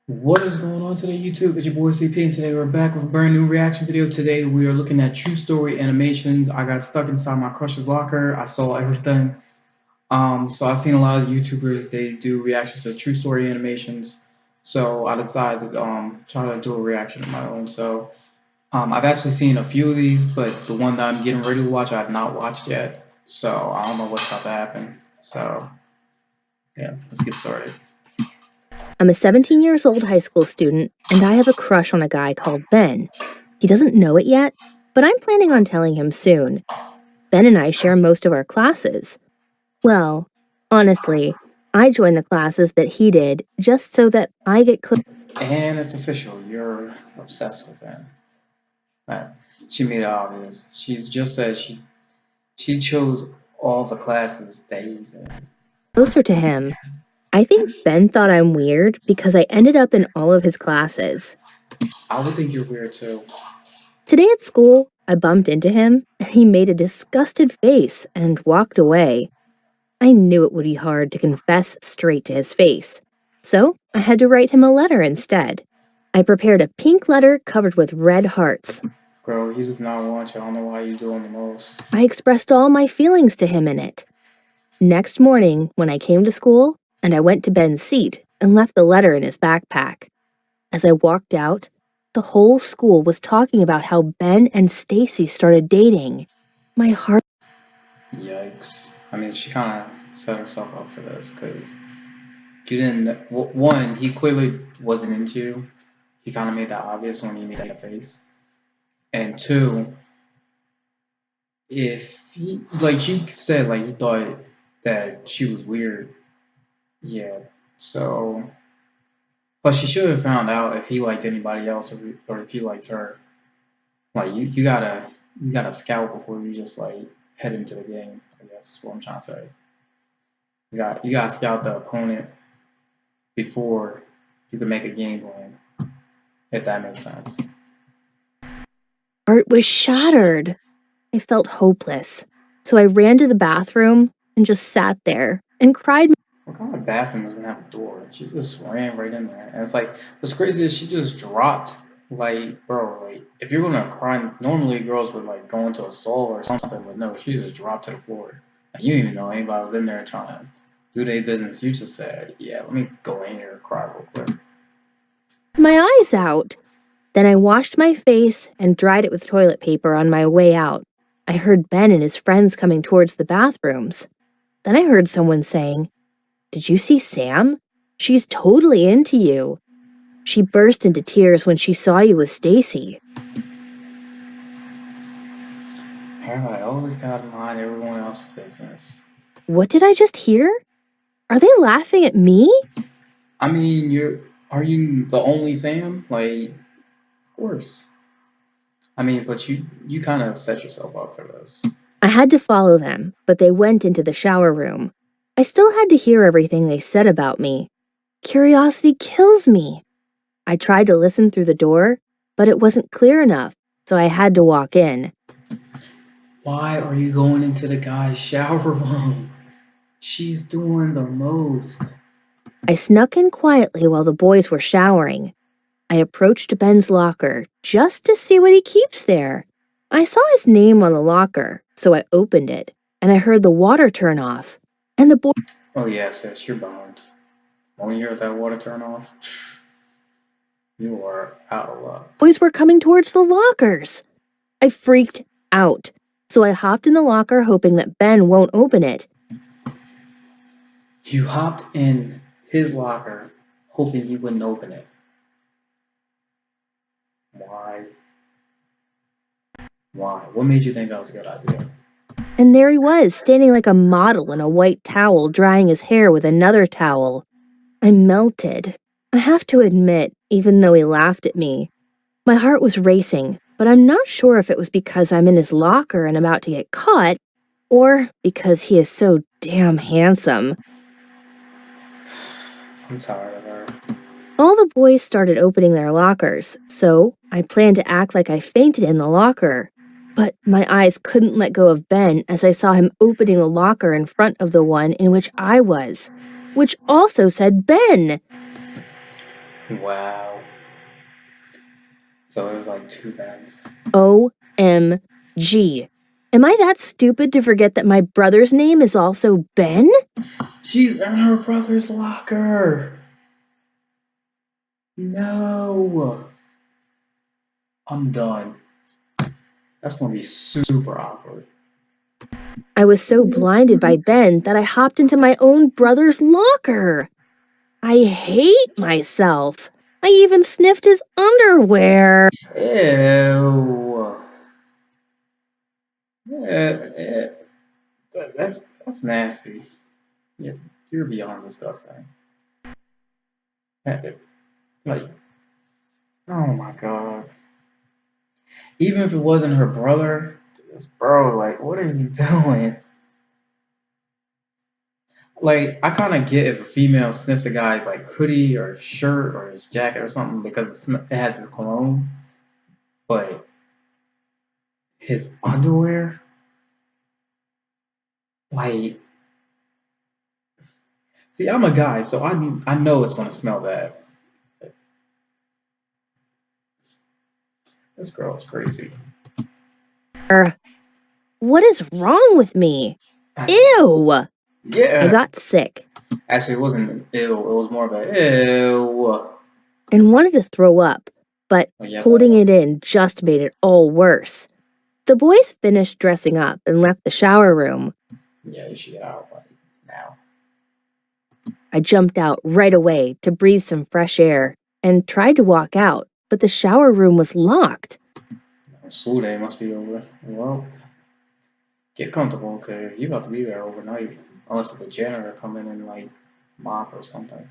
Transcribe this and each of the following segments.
What is going on today, YouTube? It's your boy CP, and today we're back with a brand new reaction video. Today we are looking at True Story animations. I got stuck inside my crush's locker. I saw everything. So I've seen a lot of YouTubers. They do reactions to True Story animations. So I decided to try to do a reaction of my own. So I've actually seen a few of these, but the one that I'm getting ready to watch, I have not watched yet. So I don't know what's about to happen. So yeah, let's get started. I'm a 17 years old high school student, and I have a crush on a guy called Ben. He doesn't know it yet, but I'm planning on telling him soon. Ben and I share most of our classes. Well, honestly, I joined the classes that he did just so that I get And it's official. You're obsessed with him. Right. She made it obvious. She's just said she chose all the classes that he's in. closer to him. I think Ben thought I'm weird because I ended up in all of his classes. I would think you're weird too. Today at school, I bumped into him, and he made a disgusted face and walked away. I knew it would be hard to confess straight to his face, so I had to write him a letter instead. I prepared a pink letter covered with red hearts. Girl, he does not want you. I don't know why you're doing the most. I expressed all my feelings to him in it. Next morning, when I came to school, and I went to Ben's seat and left the letter in his backpack. As I walked out, the whole school was talking about how Ben and Stacy started dating. My heart. Yikes. I mean, she kind of set herself up for this because you didn't. One, he clearly wasn't into you. He kind of made that obvious when he made that face. And two, if he, like she said, like he thought that she was weird. Yeah. So, but she should have found out if he liked anybody else or if he liked her. Like you gotta scout before you just like head into the game. I guess is what I'm trying to say. You gotta scout the opponent before you can make a game plan. If that makes sense. Heart was shattered. I felt hopeless, so I ran to the bathroom and just sat there and cried. What kind of bathroom doesn't have a door? She just ran right in there, and it's like what's crazy is she just dropped. Like, bro, like if you're gonna cry, normally girls would like go into a stall or something, but no, she just dropped to the floor. Like, you didn't even know anybody was in there trying to do their business. You just said, "Yeah, let me go in here and cry real quick." My eyes out. Then I washed my face and dried it with toilet paper on my way out. I heard Ben and his friends coming towards the bathrooms. Then I heard someone saying, "Did you see Sam? She's totally into you. She burst into tears when she saw you with Stacy." I always gotta mind everyone else's business. What did I just hear? Are they laughing at me? I mean, are you the only Sam? Like, of course. I mean, but you kind of set yourself up for this. I had to follow them, but they went into the shower room. I still had to hear everything they said about me. Curiosity kills me. I tried to listen through the door, but it wasn't clear enough, so I had to walk in. Why are you going into the guy's shower room? She's doing the most. I snuck in quietly while the boys were showering. I approached Ben's locker just to see what he keeps there. I saw his name on the locker, so I opened it, and I heard the water turn off. And the Oh yeah, sis, you're boned. When you hear that water turn off, you are out of luck. boys were coming towards the lockers. I freaked out, so I hopped in the locker hoping that Ben won't open it. You hopped in his locker, hoping he wouldn't open it. Why? Why? What made you think that was a good idea? And there he was, standing like a model in a white towel, drying his hair with another towel. I melted. I have to admit, even though he laughed at me. My heart was racing, but I'm not sure if it was because I'm in his locker and about to get caught, or because he is so damn handsome. I'm tired of her. All the boys started opening their lockers, so I planned to act like I fainted in the locker. But my eyes couldn't let go of Ben as I saw him opening the locker in front of the one in which I was, which also said Ben. Wow. So it was like two Bens. OMG. Am I that stupid to forget that my brother's name is also Ben? She's in her brother's locker. No. I'm done. That's gonna be super awkward. I was so blinded by Ben that I hopped into my own brother's locker. I hate myself. I even sniffed his underwear. Ew. Yeah, that's nasty. You're beyond disgusting. Like, oh my god. Even if it wasn't her brother, bro, like, what are you doing? Like, I kind of get if a female sniffs a guy's like hoodie or shirt or his jacket or something because it has his cologne, but his underwear, like, see, I'm a guy, so I know it's gonna smell bad. This girl is crazy. What is wrong with me? Ew! Yeah. I got sick. Actually, it wasn't ew. It was more of a ew. And wanted to throw up, but holding it in just made it all worse. The boys finished dressing up and left the shower room. Yeah, you should get out now. I jumped out right away to breathe some fresh air and tried to walk out, but the shower room was locked. School day must be over. Well, get comfortable because you got to be there overnight. Unless the janitor come in and like mop or something.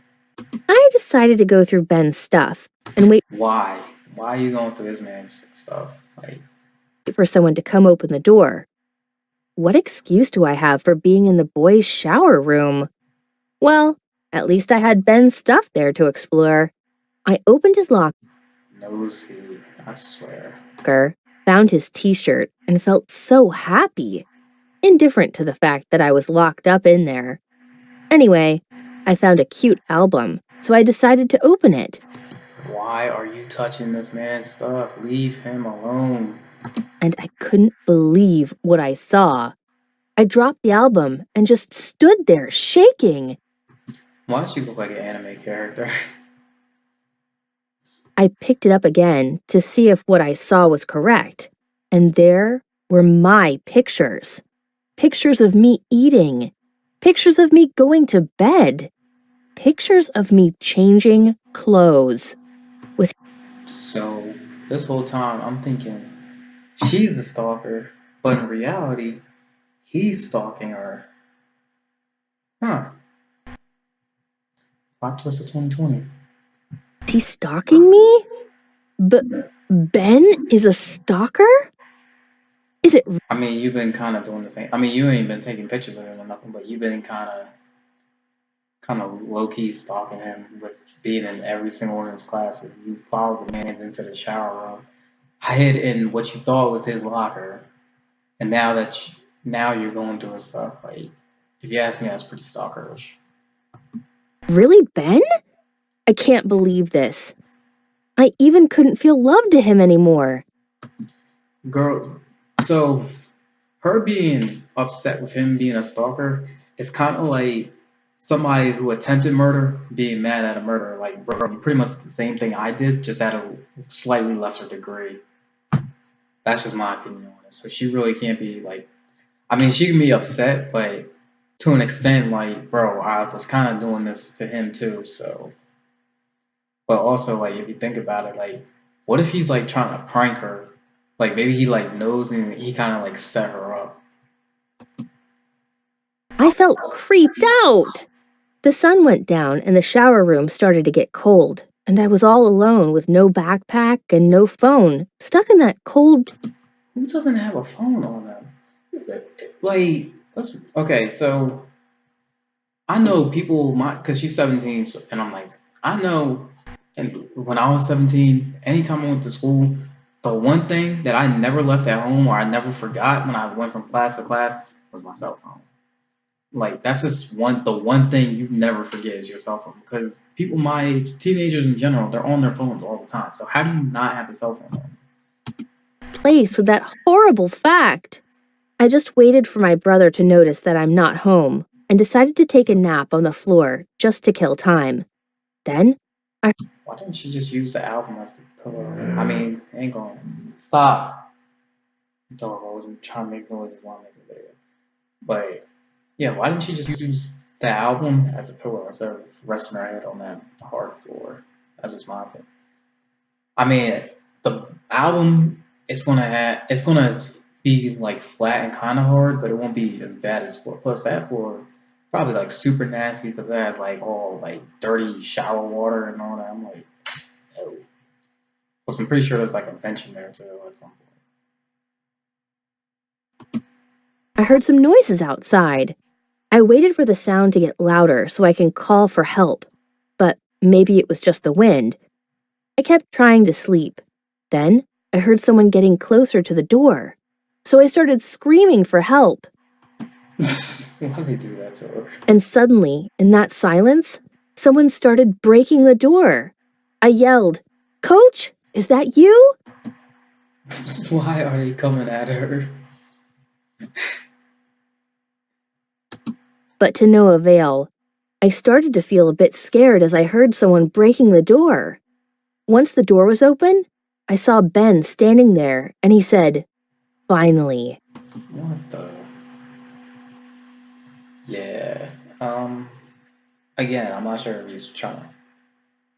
I decided to go through Ben's stuff and wait. Why? Why are you going through this man's stuff? Like, for someone to come open the door. What excuse do I have for being in the boys' shower room? Well, at least I had Ben's stuff there to explore. I opened his locker, nosy, I swear. Found his t-shirt, and felt so happy, indifferent to the fact that I was locked up in there. Anyway, I found a cute album, so I decided to open it. Why are you touching this man's stuff? Leave him alone. And I couldn't believe what I saw. I dropped the album and just stood there shaking. Why does she look like an anime character? I picked it up again to see if what I saw was correct, and there were my pictures. Pictures of me eating. Pictures of me going to bed. Pictures of me changing clothes. So, this whole time I'm thinking, she's the stalker, but in reality, he's stalking her. Huh. Plot twist of 2020. Is he stalking me? But Ben is a stalker? Is it? I mean, you've been kind of doing the same. I mean, you ain't been taking pictures of him or nothing, but you've been kind of low-key stalking him with being in every single one of his classes. You followed the man into the shower room, hid in what you thought was his locker, and now you're going through his stuff. Like, if you ask me, that's pretty stalkerish. Really, Ben? I can't believe this. I even couldn't feel love to him anymore. Girl, so her being upset with him being a stalker is kind of like somebody who attempted murder being mad at a murderer. Like, bro, pretty much the same thing I did, just at a slightly lesser degree. That's just my opinion on it. So she really can't be like, I mean, she can be upset, but to an extent, like, bro, I was kind of doing this to him too. So, but also, like, if you think about it, like, what if he's like trying to prank her? Like, maybe he like knows and he kind of like set her up. I felt creeped out. The sun went down and the shower room started to get cold, and I was all alone with no backpack and no phone, stuck in that cold. Who doesn't have a phone on them? Like, okay, so I know people, because she's 17, and I'm like, I know, and when I was 17, anytime I went to school, the one thing that I never left at home or I never forgot when I went from class to class was my cell phone. Like that's just the one thing you never forget is your cell phone. Because people my age, teenagers in general, they're on their phones all the time. So how do you not have a cell phone on? Placed with that horrible fact. I just waited for my brother to notice that I'm not home and decided to take a nap on the floor just to kill time. Then, I Why didn't she just use the album as a pillow? I mean, ain't going stop. Dog always trying to make noises while I'm making a video. But yeah, why didn't she just use the album as a pillow instead of resting her head on that hard floor? That's just my opinion. I mean, the album it's gonna be like flat and kind of hard, but it won't be as bad as floor. Plus, that floor probably like super nasty because it has like all like dirty shower water and all that. I'm like, oh. Plus, I'm pretty sure there's like a bench in there too at some heard some noises outside. I waited for the sound to get louder so I can call for help, but maybe it was just the wind. I kept trying to sleep. Then, I heard someone getting closer to the door, so I started screaming for help. point. Why do they do that to her? And suddenly, in that silence, someone started breaking the door. I yelled, "Coach, is that you?" Why are they coming at her? But to no avail. I started to feel a bit scared as I heard someone breaking the door. Once the door was open, I saw Ben standing there, and he said, "Finally." What the? Yeah. Again, I'm not sure if he's trying to.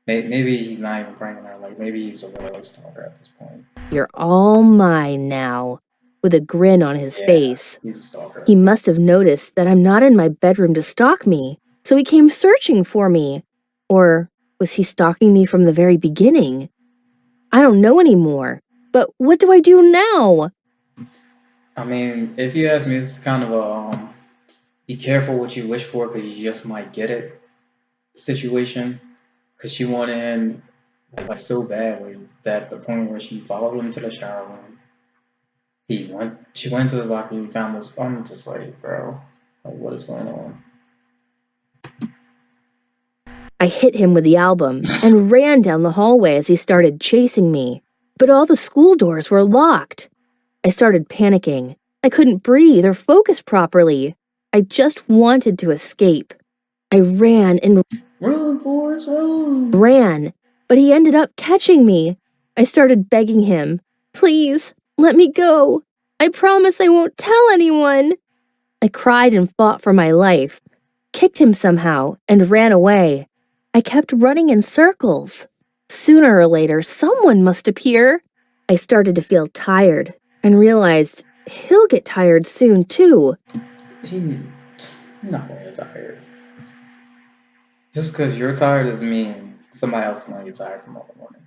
Maybe he's not even pranking her. Like maybe he's a real stalker at this point. "You're all mine now," with a grin on his Yeah, face. he's a stalker. He must have noticed that I'm not in my bedroom to stalk me, so he came searching for me. Or was he stalking me from the very beginning? I don't know anymore. But what do I do now? I mean, if you ask me, it's kind of a be careful what you wish for because you just might get it situation. Because she wanted him like so badly that the point where she followed him to the shower room. She went to his locker room, found this. I'm just like, bro, like what is going on? I hit him with the album and ran down the hallway as he started chasing me. But all the school doors were locked. I started panicking. I couldn't breathe or focus properly. I just wanted to escape. I ran and Run, Forrest, run! ran, but he ended up catching me. I started begging him, "Please, let me go. I promise I won't tell anyone." I cried and fought for my life, kicked him somehow, and ran away. I kept running in circles. Sooner or later, someone must appear. I started to feel tired and realized he'll get tired soon, too. He's not gonna get tired. Just because you're tired doesn't mean somebody else is gonna get tired from all the morning.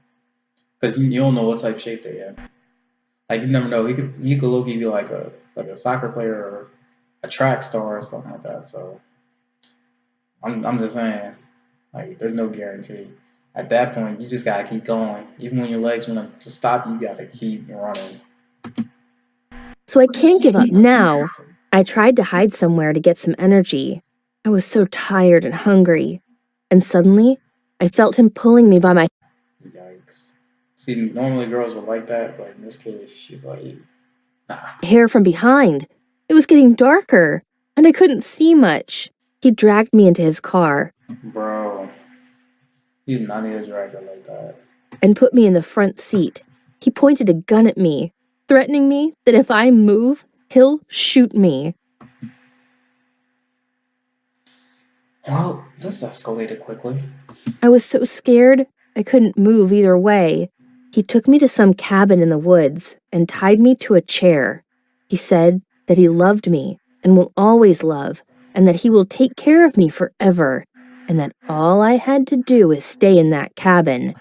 Because you don't know what type of shape they're in. Like you never know. You could look be like a soccer player or a track star or something like that. So I'm just saying, like there's no guarantee. At that point, you just gotta keep going. Even when your legs want to stop, you gotta keep running. So I can't give up now. I tried to hide somewhere to get some energy. I was so tired and hungry. And suddenly, I felt him pulling me by my Yikes. See, normally girls would like that, but in this case, she's like, nah. hair from behind. It was getting darker, and I couldn't see much. He dragged me into his car Bro, you did not need to drag her like that. and put me in the front seat. He pointed a gun at me, threatening me that if I move, he'll shoot me. Well, this escalated quickly. I was so scared, I couldn't move either way. He took me to some cabin in the woods and tied me to a chair. He said that he loved me and will always love, and that he will take care of me forever, and that all I had to do is stay in that cabin.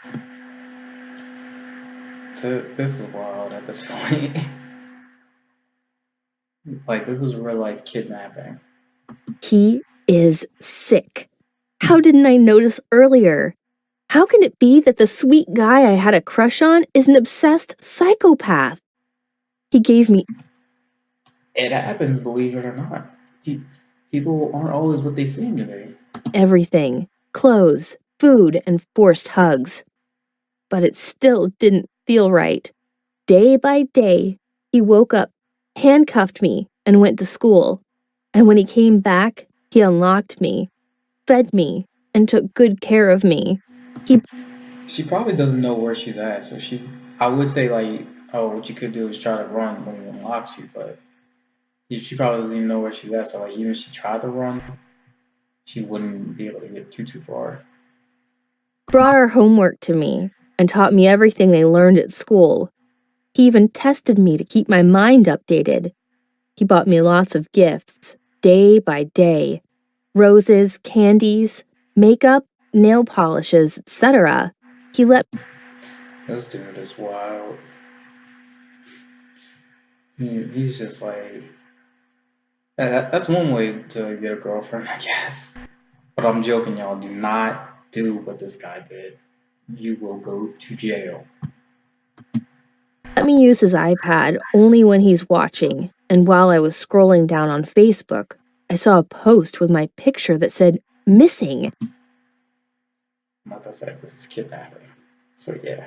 This is wild at this point. Like, this is real life kidnapping. He is sick. How didn't I notice earlier? How can it be that the sweet guy I had a crush on is an obsessed psychopath? He gave me It happens, believe it or not. He People aren't always what they seem to be. Everything: clothes, food, and forced hugs. But it still didn't feel right. Day by day, he woke up, handcuffed me, and went to school. And when he came back, he unlocked me, fed me, and took good care of me. She probably doesn't know where she's at, so I would say like, oh, what you could do is try to run when he unlocks you, but she probably doesn't even know where she's at. So like, even if she tried to run, she wouldn't be able to get too far. Brought our homework to me and taught me everything they learned at school. He even tested me to keep my mind updated. He bought me lots of gifts, day by day: roses, candies, makeup, nail polishes, etc. He let This dude is wild. He's just like that's one way to get a girlfriend, I guess. But I'm joking, y'all. Do not do what this guy did. You will go to jail. me use his iPad only when he's watching, and while I was scrolling down on Facebook, I saw a post with my picture that said, "Missing." Like I said, this is kidnapping. So yeah.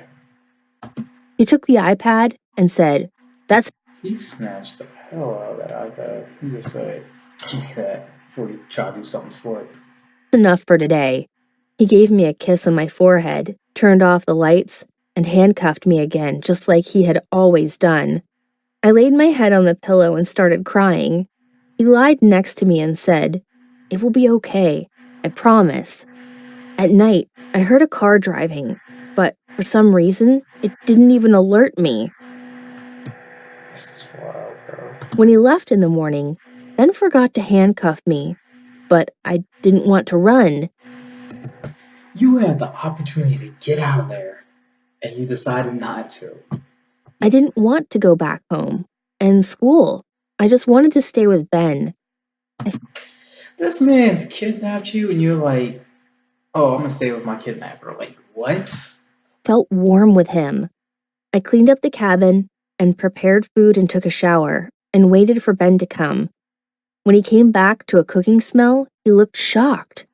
He took the iPad and said, "That's..." He snatched the hell out of that iPad. He just said, give me that before you try to do something slick. enough for today. He gave me a kiss on my forehead, turned off the lights, and handcuffed me again, just like he had always done. I laid my head on the pillow and started crying. He lied next to me and said, "It will be okay, I promise." At night, I heard a car driving, but for some reason, it didn't even alert me. This is wild, bro. When he left in the morning, Ben forgot to handcuff me, but I didn't want to run. You had the opportunity to get out of there, and you decided not to. I didn't want to go back home and school. I just wanted to stay with Ben. This man's kidnapped you, and you're like, oh, I'm gonna stay with my kidnapper. Like, what? Felt warm with him. I cleaned up the cabin and prepared food and took a shower and waited for Ben to come. When he came back to a cooking smell, he looked shocked.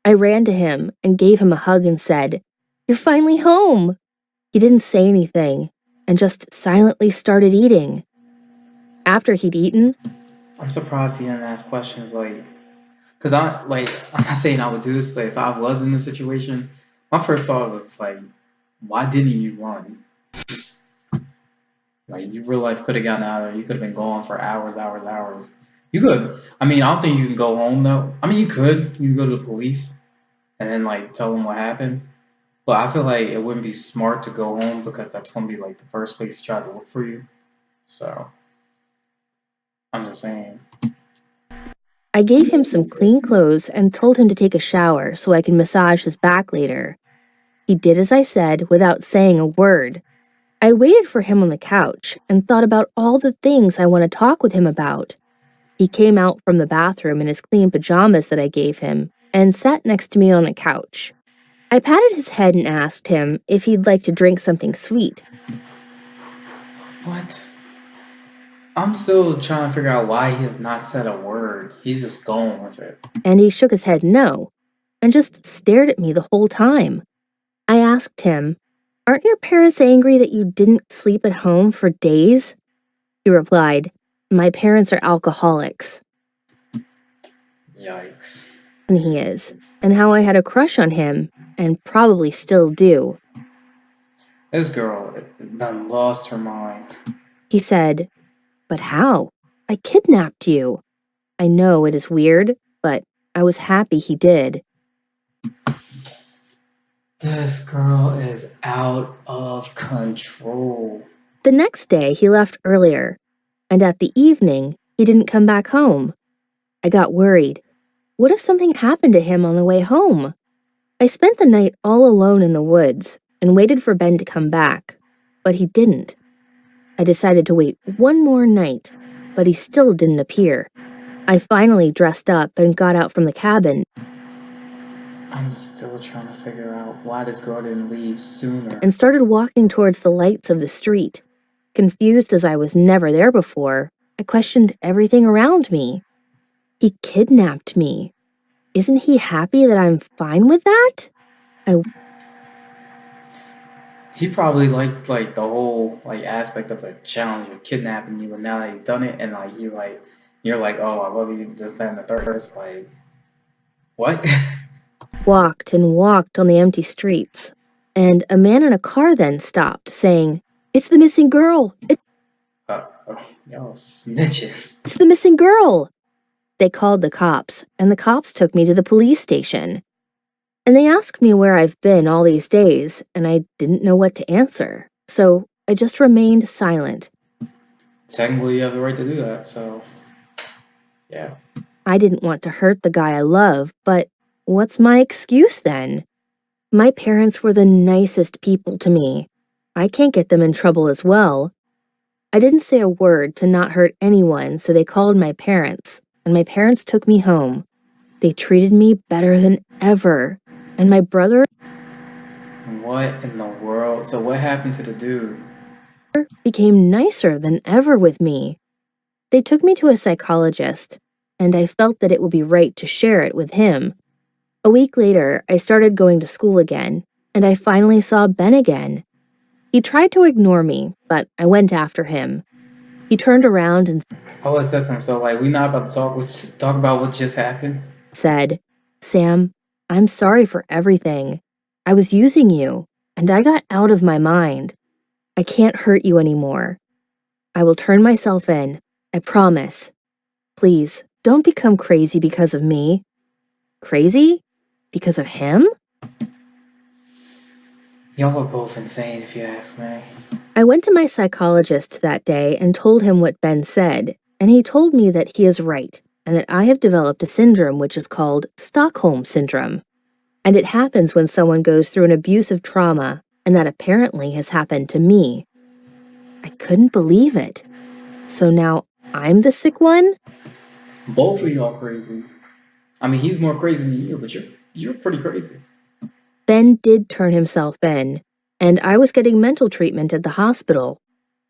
I ran to him and gave him a hug and said, "You're finally home." He didn't say anything and just silently started eating. After he'd eaten, I'm surprised he didn't ask questions like, cause I'm not saying I would do this, but if I was in this situation, my first thought was like, why didn't you run? Like, you real life could have gotten out of there. You could have been gone for hours, hours, hours. You could. I mean, I don't think you can go home though. I mean, you could. You can go to the police and then like tell them what happened. But I feel like it wouldn't be smart to go home because that's gonna be like the first place he tries to look for you. So I'm just saying. I gave him some clean clothes and told him to take a shower so I could massage his back later. He did as I said without saying a word. I waited for him on the couch and thought about all the things I want to talk with him about. He came out from the bathroom in his clean pajamas that I gave him and sat next to me on the couch. I patted his head and asked him if he'd like to drink something sweet. What? I'm still trying to figure out why he has not said a word. He's just going with it. And he shook his head no, and just stared at me the whole time. I asked him, "Aren't your parents angry that you didn't sleep at home for days?" He replied, "My parents are alcoholics." Yikes. And he is, and how I had a crush on him, and probably still do. This girl done lost her mind. He said, "But how? I kidnapped you." I know it is weird, but I was happy he did. This girl is out of control. The next day, he left earlier, and at the evening, he didn't come back home. I got worried. What if something happened to him on the way home? I spent the night all alone in the woods and waited for Ben to come back, but he didn't. I decided to wait one more night, but he still didn't appear. I finally dressed up and got out from the cabin I'm still trying to figure out why this girl didn't leave sooner. and started walking towards the lights of the street. Confused as I was never there before, I questioned everything around me. He kidnapped me. Isn't he happy that I'm fine with that? He probably liked like the whole like aspect of the challenge of kidnapping you, and now that he's done it, and like you're like, oh, I love you, this, that, and the third. It's like, what? Walked and walked on the empty streets, and a man in a car then stopped, saying, "It's the missing girl! Y'all snitching. It's the missing girl!" They called the cops, and the cops took me to the police station. And they asked me where I've been all these days, and I didn't know what to answer, so I just remained silent. Technically, you have the right to do that, so yeah. I didn't want to hurt the guy I love, but what's my excuse then? My parents were the nicest people to me. I can't get them in trouble as well. I didn't say a word to not hurt anyone, so they called my parents, and my parents took me home. They treated me better than ever, and my brother What in the world? So what happened to the dude? became nicer than ever with me. They took me to a psychologist, and I felt that it would be right to share it with him. A week later, I started going to school again, and I finally saw Ben again. He tried to ignore me, but I went after him. He turned around and Oh, it said something. So like, we not about to talk about what just happened. said, "Sam, I'm sorry for everything. I was using you, and I got out of my mind. I can't hurt you anymore. I will turn myself in. I promise. Please, don't become crazy because of me." Crazy? Because of him? Y'all are both insane, if you ask me. I went to my psychologist that day and told him what Ben said, and he told me that he is right and that I have developed a syndrome which is called Stockholm Syndrome. And it happens when someone goes through an abusive trauma, and that apparently has happened to me. I couldn't believe it. So now I'm the sick one? Both of y'all crazy. I mean, he's more crazy than you, but you're pretty crazy. Ben did turn himself in, and I was getting mental treatment at the hospital.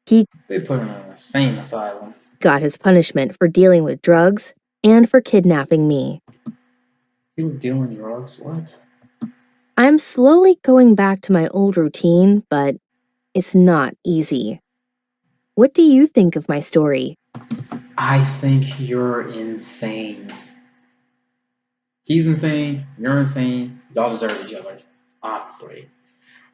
They put him in an insane asylum. Got his punishment for dealing with drugs and for kidnapping me. He was dealing drugs. What? I'm slowly going back to my old routine, but it's not easy. What do you think of my story? I think you're insane. He's insane. You're insane. Y'all deserve each other, honestly.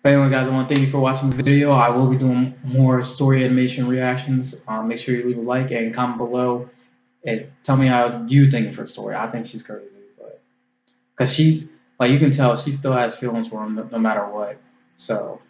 But anyway, guys, I want to thank you for watching the video. I will be doing more story animation reactions. Make sure you leave a like and comment below and tell me how you think of her story. I think she's crazy, but because she, like, you can tell she still has feelings for him no matter what. So